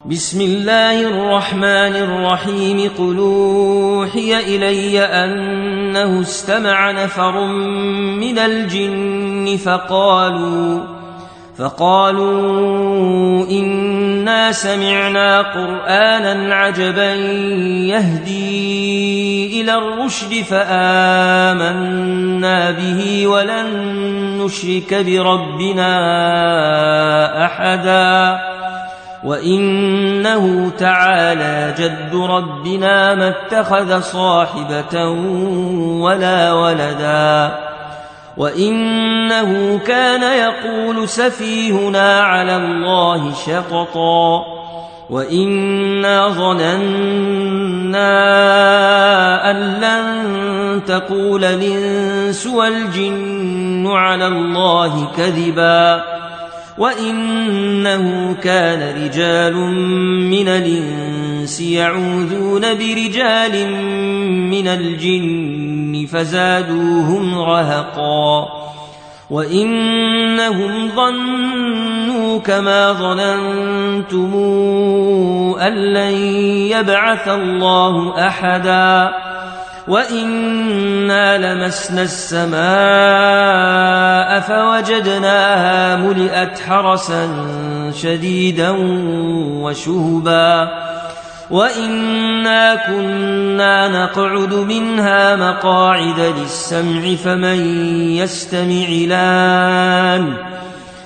بسم الله الرحمن الرحيم قل أوحي إلي أنه استمع نفر من الجن فقالوا إنا سمعنا قرآنا عجبا يهدي إلى الرشد فآمنا به ولن نشرك بربنا أحدا وإنه تعالى جد ربنا ما اتخذ صاحبة ولا ولدا وإنه كان يقول سفيهنا على الله شططا وإنا ظننا أن لن تقول الإنس والجن على الله كذبا وإنه كان رجال من الإنس يعوذون برجال من الجن فزادوهم رهقا وإنهم ظنوا كما ظننتم أن لن يبعث الله أحدا وإنا لمسنا السماء فوجدناها ملئت حرسا شديدا وشهبا وإنا كنا نقعد منها مقاعد للسمع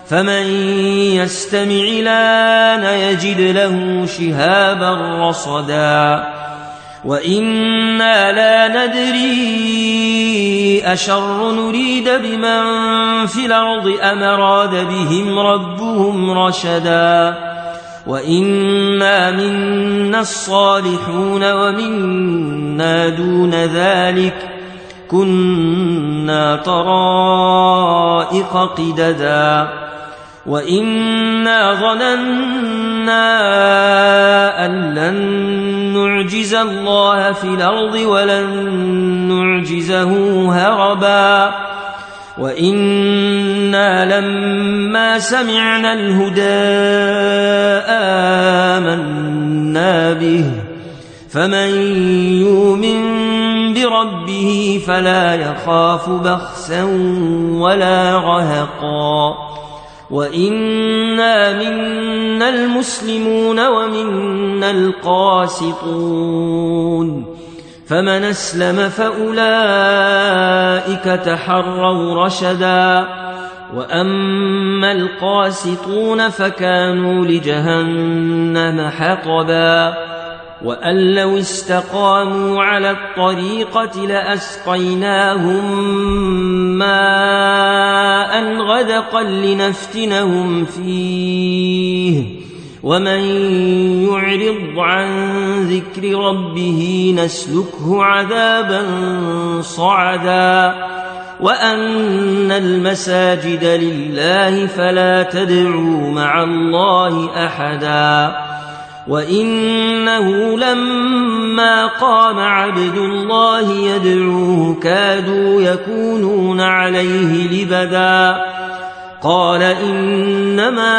فمن يستمع الآن يجد له شهابا رصدا وإنا لا ندري أشر نريد بمن في الأرض أم أراد بهم ربهم رشدا وإنا منا الصالحون ومنا دون ذلك كنا طرائق قددا وإنا ظننا أن لن نعجز الله في الأرض ولن نعجزه هربا وإنا لما سمعنا الهدى آمنا به فمن يؤمن بربه فلا يخاف بخسا ولا رهقا وإنا منا المسلمون ومنا القاسطون فمن أسلم فأولئك تحروا رشدا وأما القاسطون فكانوا لجهنم حطبا وأن لو استقاموا على الطريقة لأسقيناهم ماء غدقا لنفتنهم فيه ومن يعرض عن ذكر ربه نسلكه عذابا صعدا وأن المساجد لله فلا تدعوا مع الله أحدا وإنه لما قام عبد الله يدعوه كادوا يكونون عليه لبدا قال إنما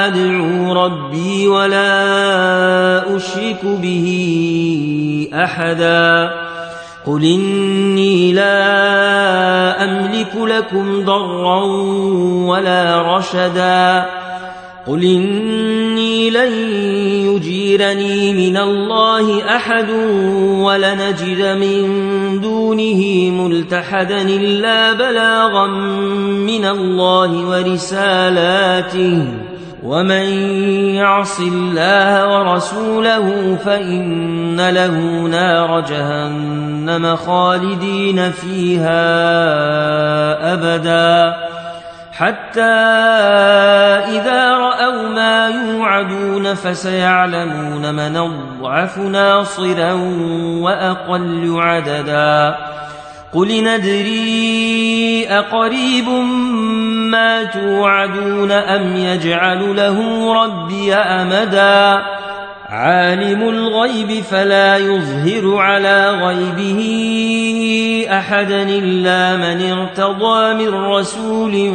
أدعو ربي ولا أشرك به أحدا قل إني لا أملك لكم ضرا ولا رشدا قل إني لن يجيرني من الله أحد ولنجد من دونه ملتحدا إلا بلاغا من الله ورسالاته ومن يعص الله ورسوله فإن له نار جهنم خالدين فيها أبدا حتى إذا رأوا ما يوعدون فسيعلمون من أضعف ناصرا وأقل عددا قل ندري أقريب ما توعدون أم يجعل له ربي أمدا عالم الغيب فلا يظهر على غيبه أحدا إلا من ارتضى من رسول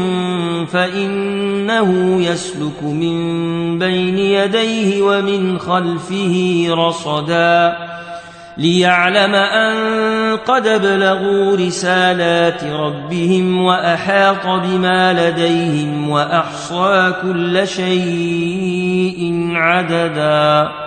فإنه يسلك من بين يديه ومن خلفه رصدا ليعلم أن قد ابلغوا رسالات ربهم وأحاط بما لديهم وأحصى كل شيء عددا